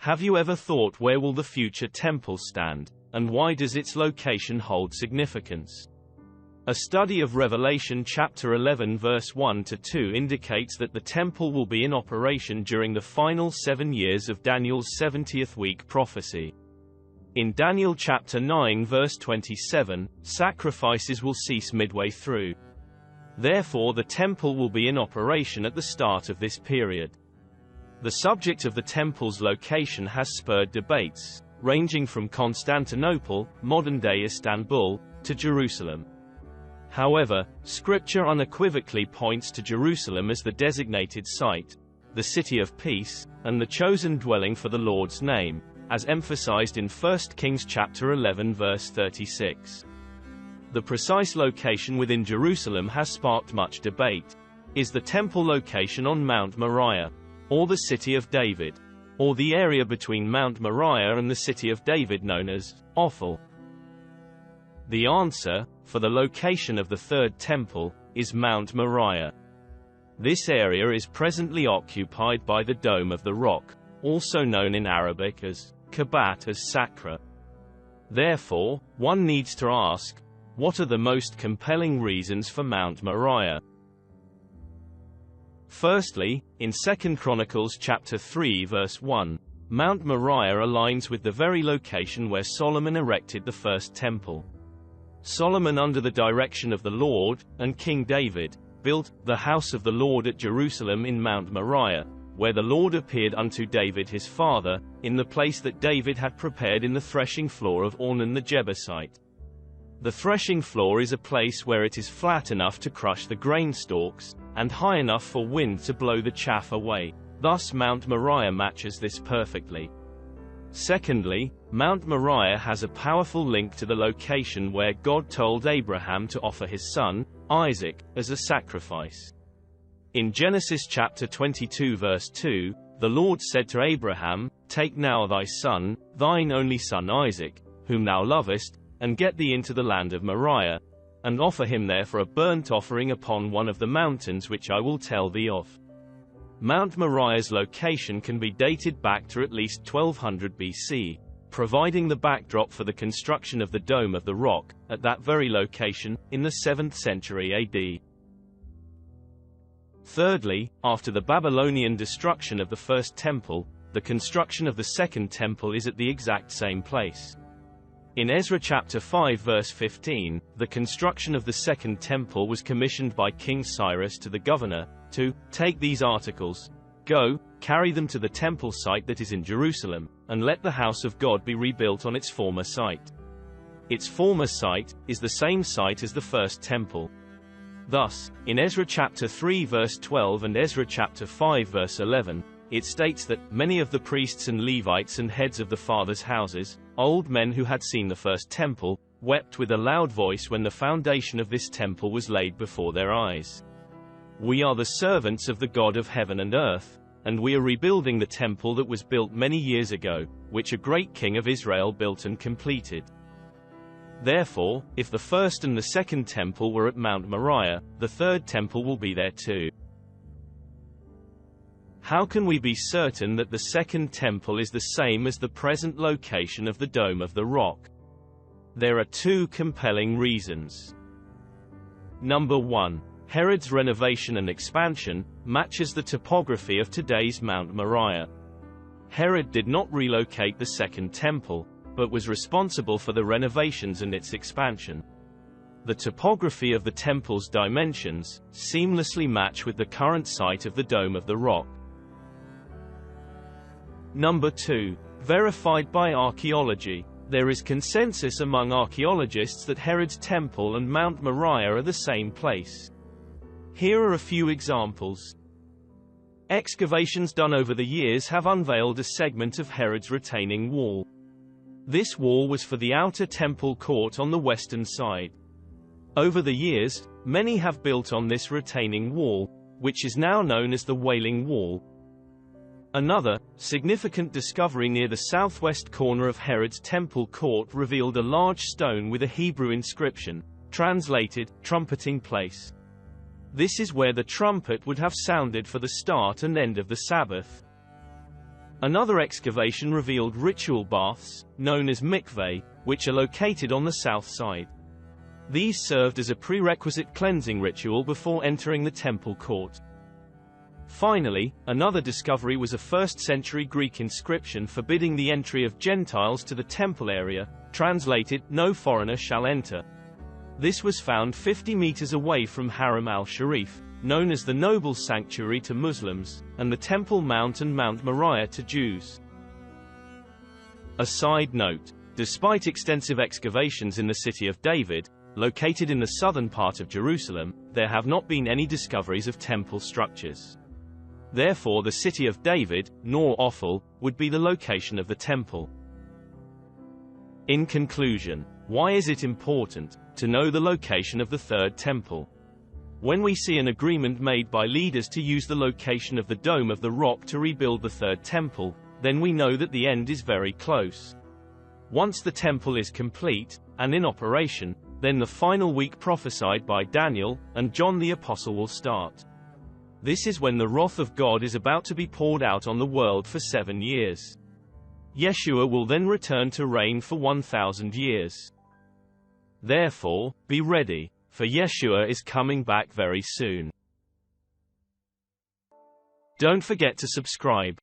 Have you ever thought, where will the future temple stand, and why does its location hold significance? A study of Revelation chapter 11 verse 1 to 2 indicates that the temple will be in operation during the final 7 years of Daniel's 70th week prophecy. In Daniel chapter 9 verse 27, sacrifices will cease midway through. Therefore the temple will be in operation at the start of this period. The subject of the temple's location has spurred debates, ranging from Constantinople, modern-day Istanbul, to Jerusalem. However, Scripture unequivocally points to Jerusalem as the designated site, the city of peace, and the chosen dwelling for the Lord's name, as emphasized in 1 Kings chapter 11 verse 36. The precise location within Jerusalem has sparked much debate. Is the temple location on Mount Moriah, or the city of David, or the area between Mount Mariah and the city of David known as Ophel? The answer, for the location of the third temple, is Mount Mariah. This area is presently occupied by the Dome of the Rock, also known in Arabic as Kabat as Sakra. Therefore, one needs to ask, what are the most compelling reasons for Mount Mariah? Firstly, in 2 Chronicles chapter 3 verse 1, Mount Mariah aligns with the very location where Solomon erected the first temple. Solomon, under the direction of the Lord, and King David, built the house of the Lord at Jerusalem in Mount Mariah, where the Lord appeared unto David his father, in the place that David had prepared in the threshing floor of Ornan the Jebusite. The threshing floor is a place where it is flat enough to crush the grain stalks, and high enough for wind to blow the chaff away. Thus Mount Mariah matches this perfectly. Secondly, Mount Mariah has a powerful link to the location where God told Abraham to offer his son, Isaac, as a sacrifice. In Genesis chapter 22 verse 2, the Lord said to Abraham, "Take now thy son, thine only son Isaac, whom thou lovest, and get thee into the land of Moriah, and offer him there for a burnt offering upon one of the mountains which I will tell thee of." Mount Moriah's location can be dated back to at least 1200 BC, providing the backdrop for the construction of the Dome of the Rock, at that very location, in the 7th century AD. Thirdly, after the Babylonian destruction of the first temple, the construction of the second temple is at the exact same place. In Ezra chapter 5 verse 15, the construction of the second temple was commissioned by King Cyrus to the governor, to take these articles, go, carry them to the temple site that is in Jerusalem, and let the house of God be rebuilt on its former site. Its former site is the same site as the first temple. Thus, in Ezra chapter 3 verse 12 and Ezra chapter 5 verse 11, it states that many of the priests and Levites and heads of the fathers' houses, old men who had seen the first temple, wept with a loud voice when the foundation of this temple was laid before their eyes. We are the servants of the God of heaven and earth, and we are rebuilding the temple that was built many years ago, which a great king of Israel built and completed. Therefore, if the first and the second temple were at Mount Mariah, the third temple will be there too. How can we be certain that the second temple is the same as the present location of the Dome of the Rock? There are two compelling reasons. Number 1. Herod's renovation and expansion matches the topography of today's Mount Mariah. Herod did not relocate the second temple, but was responsible for the renovations and its expansion. The topography of the temple's dimensions seamlessly match with the current site of the Dome of the Rock. Number 2. Verified by archaeology. There is consensus among archaeologists that Herod's temple and Mount Mariah are the same place. Here are a few examples. Excavations done over the years have unveiled a segment of Herod's retaining wall. This wall was for the outer temple court on the western side. Over the years, many have built on this retaining wall, which is now known as the Wailing Wall. Another significant discovery near the southwest corner of Herod's temple court revealed a large stone with a Hebrew inscription, translated, trumpeting place. This is where the trumpet would have sounded for the start and end of the Sabbath. Another excavation revealed ritual baths, known as mikveh, which are located on the south side. These served as a prerequisite cleansing ritual before entering the temple court. Finally, another discovery was a 1st-century Greek inscription forbidding the entry of Gentiles to the temple area, translated, "No foreigner shall enter." This was found 50 meters away from Haram al-Sharif, known as the Noble Sanctuary to Muslims, and the Temple Mount and Mount Mariah to Jews. A side note: despite extensive excavations in the city of David, located in the southern part of Jerusalem, there have not been any discoveries of temple structures. Therefore the city of David, nor Ophel, would be the location of the temple. In conclusion, why is it important to know the location of the third temple? When we see an agreement made by leaders to use the location of the Dome of the Rock to rebuild the third temple, then we know that the end is very close. Once the temple is complete, and in operation, then the final week prophesied by Daniel and John the Apostle will start. This is when the wrath of God is about to be poured out on the world for 7 years. Yeshua will then return to reign for 1,000 years. Therefore, be ready, for Yeshua is coming back very soon. Don't forget to subscribe.